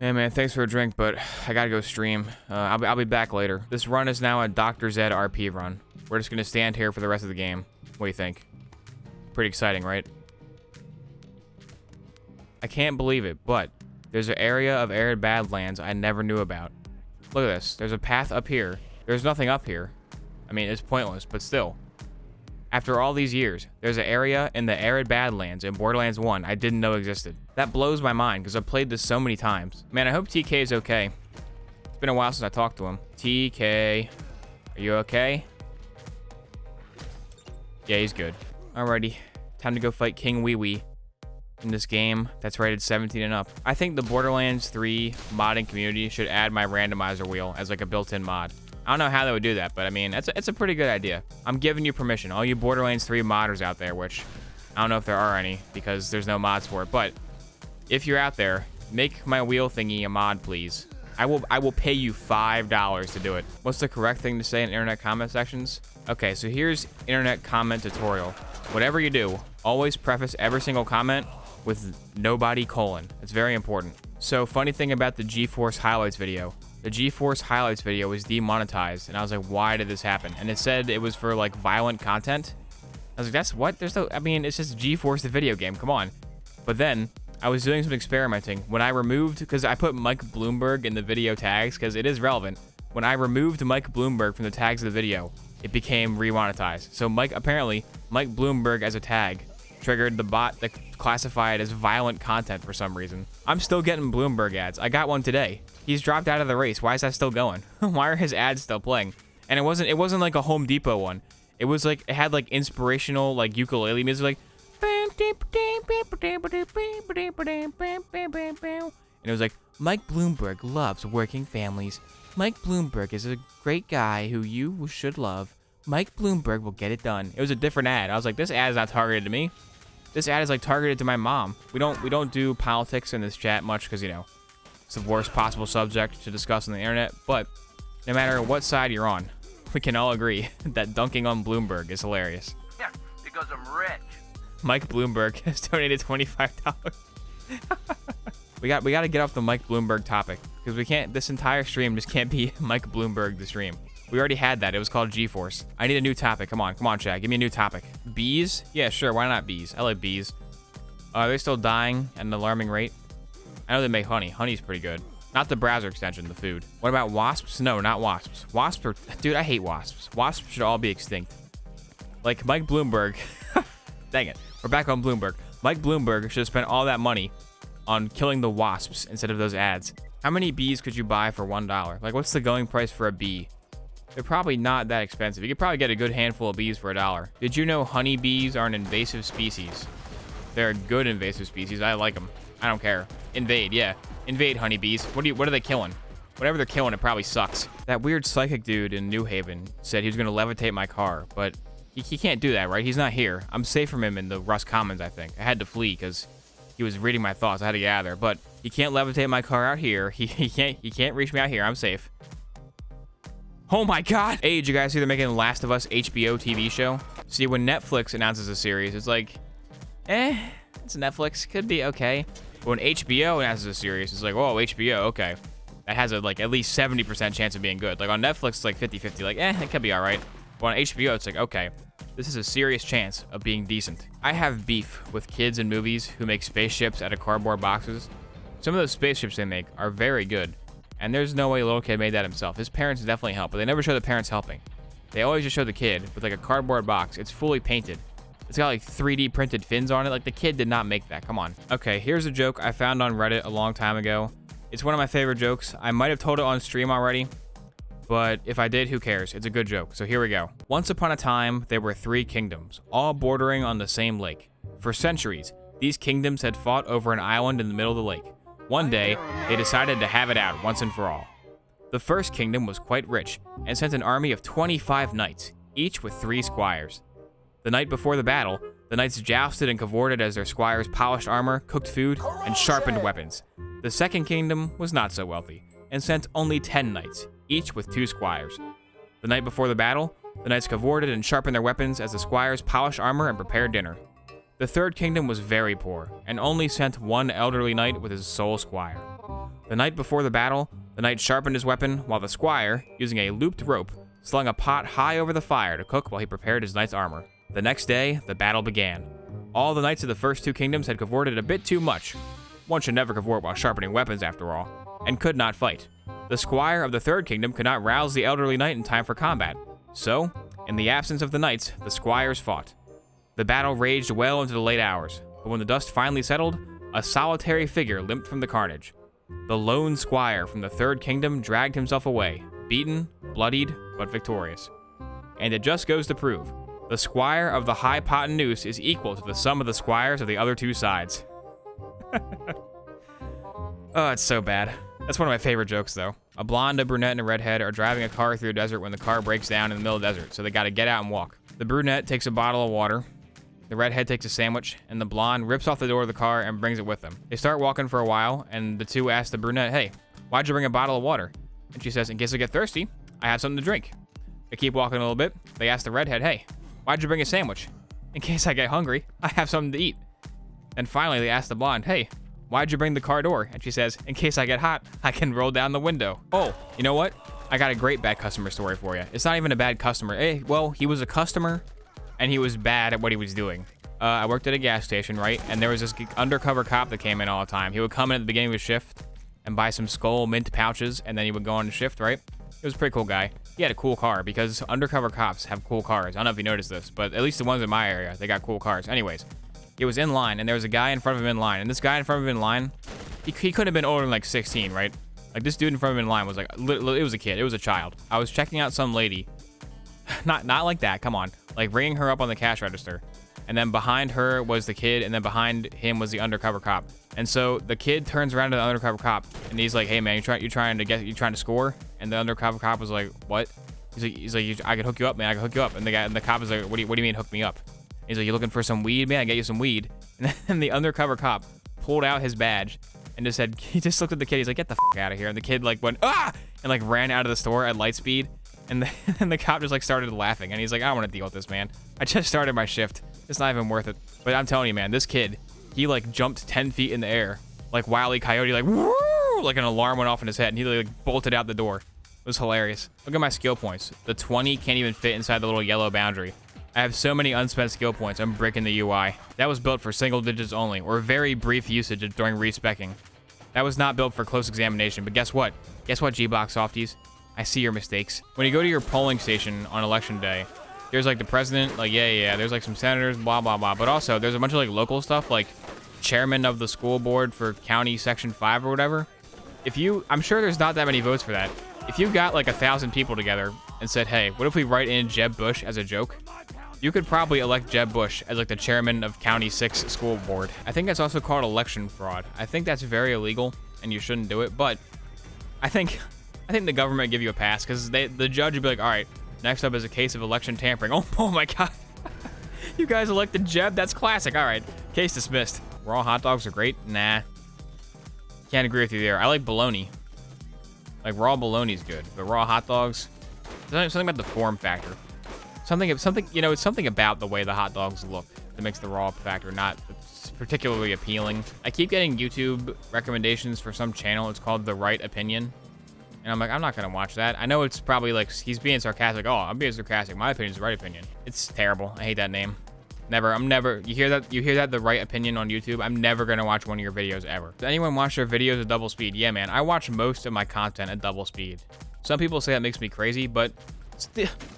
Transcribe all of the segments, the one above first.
Hey man, thanks for a drink, but I gotta go stream. I'll be back later. This run is now a Dr. Zed RP run. We're just gonna stand here for the rest of the game. What do you think? Pretty exciting, right? I can't believe it, but there's an area of Arid Badlands I never knew about. Look at this. There's a path up here. There's nothing up here. I mean, it's pointless, but still. After all these years, there's an area in the Arid Badlands in Borderlands 1 I didn't know existed. That blows my mind because I've played this so many times. Man, I hope TK is okay. It's been a while since I talked to him. TK, are you okay? Yeah, he's good. Alrighty, time to go fight King Wee Wee in this game that's rated 17 and up. I think the Borderlands 3 modding community should add my randomizer wheel as like a built-in mod. I don't know how they would do that, but I mean, it's a pretty good idea. I'm giving you permission, all you Borderlands 3 modders out there, which I don't know if there are any because there's no mods for it, but if you're out there, make my wheel thingy a mod, please. I will pay you $5 to do it. What's the correct thing to say in internet comment sections? Okay, so here's internet comment tutorial. Whatever you do, always preface every single comment with nobody : It's very important. So funny thing about the GeForce highlights video. The GeForce highlights video was demonetized, and I was like, why did this happen? And it said it was for like violent content. I was like, that's what? There's no, I mean, it's just GeForce the video game, come on. But then I was doing some experimenting when I removed, because I put Mike Bloomberg in the video tags because it is relevant. When I removed Mike Bloomberg from the tags of the video, it became remonetized. So apparently Mike Bloomberg as a tag triggered the bot that classified as violent content for some reason. I'm still getting Bloomberg ads. I got one today. He's dropped out of the race. Why is that still going? Why are his ads still playing? And it wasn't like a Home Depot one. It was like, it had like inspirational like ukulele music, like, and it was like, Mike Bloomberg loves working families. Mike Bloomberg is a great guy who you should love. Mike Bloomberg will get it done. It was a different ad. I was like, this ad is not targeted to me. This ad is like targeted to my mom. We don't do politics in this chat much because, you know, it's the worst possible subject to discuss on the internet. But no matter what side you're on, we can all agree that dunking on Bloomberg is hilarious. Yeah, because I'm rich. Mike Bloomberg has donated $25. we got to get off the Mike Bloomberg topic because we can't. This entire stream just can't be Mike Bloomberg the stream. We already had that. It was called GeForce. I need a new topic. Come on, Chad. Give me a new topic. Bees? Yeah, sure. Why not bees? I like bees. Are they still dying at an alarming rate? I know they make honey. Honey's pretty good. Not the browser extension, the food. What about wasps? No, not wasps. Wasps are... Dude, I hate wasps. Wasps should all be extinct. Like Mike Bloomberg. Dang it. We're back on Bloomberg. Mike Bloomberg should have spent all that money on killing the wasps instead of those ads. How many bees could you buy for $1? Like, what's the going price for a bee? They're probably not that expensive. You could probably get a good handful of bees for $1. Did you know honeybees are an invasive species? They're a good invasive species. I like them. I don't care. Invade, yeah. Invade honeybees. What are they killing? Whatever they're killing, it probably sucks. That weird psychic dude in New Haven said he was going to levitate my car, but he can't do that, right? He's not here. I'm safe from him in the Rust Commons, I think. I had to flee because he was reading my thoughts. I had to get out of there, but he can't levitate my car out here. He can't reach me out here. I'm safe. Oh my god! Hey, did you guys see they're making the Last of Us HBO TV show? See, when Netflix announces a series, it's like, it's Netflix, could be okay. But when HBO announces a series, it's like, whoa, HBO, okay. That has a, like, at least 70% chance of being good. Like, on Netflix, it's like 50-50, like, it could be alright. But on HBO, it's like, okay, this is a serious chance of being decent. I have beef with kids in movies who make spaceships out of cardboard boxes. Some of those spaceships they make are very good. And there's no way a little kid made that himself. His parents definitely help, but they never show the parents helping. They always just show the kid with like a cardboard box. It's fully painted. It's got like 3D printed fins on it. Like the kid did not make that. Come on. Okay, here's a joke I found on Reddit a long time ago. It's one of my favorite jokes. I might have told it on stream already, but if I did, who cares? It's a good joke. So here we go. Once upon a time, there were 3 kingdoms, all bordering on the same lake. For centuries, these kingdoms had fought over an island in the middle of the lake. One day, they decided to have it out once and for all. The first kingdom was quite rich and sent an army of 25 knights, each with 3 squires. The night before the battle, the knights jousted and cavorted as their squires polished armor, cooked food, and sharpened weapons. The second kingdom was not so wealthy and sent only 10 knights, each with 2 squires. The night before the battle, the knights cavorted and sharpened their weapons as the squires polished armor and prepared dinner. The third kingdom was very poor, and only sent 1 elderly knight with his sole squire. The night before the battle, the knight sharpened his weapon while the squire, using a looped rope, slung a pot high over the fire to cook while he prepared his knight's armor. The next day, the battle began. All the knights of the first two kingdoms had cavorted a bit too much. One should never cavort while sharpening weapons after all, and could not fight. The squire of the third kingdom could not rouse the elderly knight in time for combat. So, in the absence of the knights, the squires fought. The battle raged well into the late hours, but when the dust finally settled, a solitary figure limped from the carnage. The lone squire from the third kingdom dragged himself away, beaten, bloodied, but victorious. And it just goes to prove, the squire of the hypotenuse is equal to the sum of the squires of the other two sides. Oh, it's so bad. That's one of my favorite jokes, though. A blonde, a brunette, and a redhead are driving a car through a desert when the car breaks down in the middle of the desert, so they gotta get out and walk. The brunette takes a bottle of water, the redhead takes a sandwich, and the blonde rips off the door of the car and brings it with them. They start walking for a while, and the two ask the brunette, "Hey, why'd you bring a bottle of water?" And she says, "In case I get thirsty, I have something to drink." They keep walking a little bit. They ask the redhead, "Hey, why'd you bring a sandwich?" "In case I get hungry, I have something to eat." And finally, they ask the blonde, "Hey, why'd you bring the car door?" And she says, "In case I get hot, I can roll down the window." Oh, you know what? I got a great bad customer story for you. It's not even a bad customer. Well, he was a customer, and he was bad at what he was doing. I worked at a gas station, right? And there was this undercover cop that came in all the time. He would come in at the beginning of his shift and buy some Skull mint pouches, and then he would go on to shift, right? He was a pretty cool guy. He had a cool car because undercover cops have cool cars. I don't know if you noticed this, but at least the ones in my area, they got cool cars. Anyways, he was in line, and there was a guy in front of him in line. And this guy in front of him in line, he couldn't have been older than like 16, right? Like this dude in front of him in line was like, it was a kid. It was a child. I was checking out some lady. Not like that. Come on. Like ringing her up on the cash register. And then behind her was the kid, and then behind him was the undercover cop. And so the kid turns around to the undercover cop, and he's like, "Hey man, you trying to score?" And the undercover cop was like, "What?" He's like, "I can hook you up, man. I can hook you up." And the cop is like, "What do you mean hook me up?" He's like, "You looking for some weed, man? I get you some weed." And then the undercover cop pulled out his badge and just said, he just looked at the kid. He's like, "Get the out of here!" And the kid like went ah, and like ran out of the store at light speed. And the cop just like started laughing, and he's like, "I don't want to deal with this, man. I just started my shift. It's not even worth it." But I'm telling you, man, this kid, he like jumped 10 feet in the air, like Wile E. Coyote, like woo, like an alarm went off in his head, and he like bolted out the door. It was hilarious. Look at my skill points. The 20 can't even fit inside the little yellow boundary. I have so many unspent skill points, I'm breaking the UI. That was built for single digits only, or very brief usage during respecking. That was not built for close examination, but guess what? Guess what, Gbox Softies? I see your mistakes. When you go to your polling station on election day, there's like the president, like yeah, there's like some senators, blah, blah, blah. But also there's a bunch of like local stuff, like chairman of the school board for county section 5 or whatever. I'm sure there's not that many votes for that. If you got like 1,000 people together and said, "Hey, what if we write in Jeb Bush as a joke?" You could probably elect Jeb Bush as like the chairman of county 6 school board. I think that's also called election fraud. I think that's very illegal and you shouldn't do it. But I think the government give you a pass because the judge would be like, "All right, next up is a case of election tampering." Oh my God. You guys elected Jeb? That's classic. All right, case dismissed. Raw hot dogs are great? Nah. Can't agree with you there. I like bologna. Like raw bologna is good, but raw hot dogs, something about the form factor. Something, you know, it's something about the way the hot dogs look that makes the raw factor not particularly appealing. I keep getting YouTube recommendations for some channel. It's called The Right Opinion. And I'm like, I'm not going to watch that. I know it's probably like, he's being sarcastic. "Oh, I'm being sarcastic. My opinion is the right opinion." It's terrible. I hate that name. You hear that, The Right Opinion on YouTube? I'm never going to watch one of your videos ever. Does anyone watch their videos at double speed? Yeah, man. I watch most of my content at double speed. Some people say that makes me crazy, but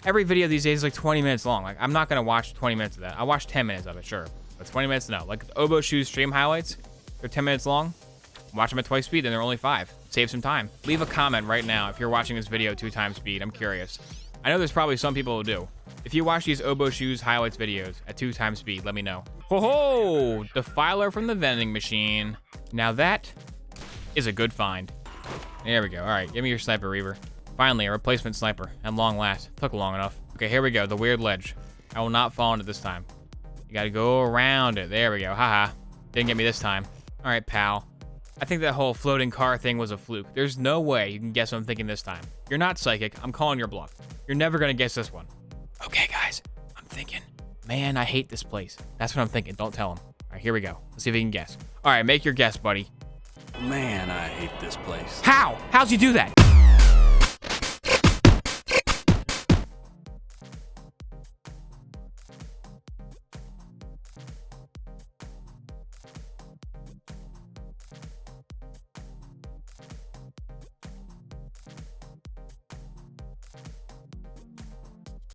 every video these days is like 20 minutes long. Like, I'm not going to watch 20 minutes of that. I watch 10 minutes of it, sure. But 20 minutes, no. Like, oboeshoestwos stream highlights, they're 10 minutes long. Watch them at twice speed, and they're only 5. Save some time. Leave a comment right now if you're watching this video 2 times speed. I'm curious. I know there's probably some people who do. If you watch these oboeshoes highlights videos at 2 times speed, let me know. Ho-ho! Defiler from the vending machine. Now that is a good find. There we go. All right, give me your sniper, Reaver. Finally, a replacement sniper, at long last. Took long enough. Okay, here we go, the weird ledge. I will not fall on it this time. You gotta go around it. There we go, haha. Didn't get me this time. All right, pal. I think that whole floating car thing was a fluke. There's no way you can guess what I'm thinking this time. You're not psychic, I'm calling your bluff. You're never gonna guess this one. Okay, guys, I'm thinking, man, I hate this place. That's what I'm thinking, don't tell him. All right, here we go. Let's see if he can guess. All right, make your guess, buddy. Man, I hate this place. How? How'd you do that?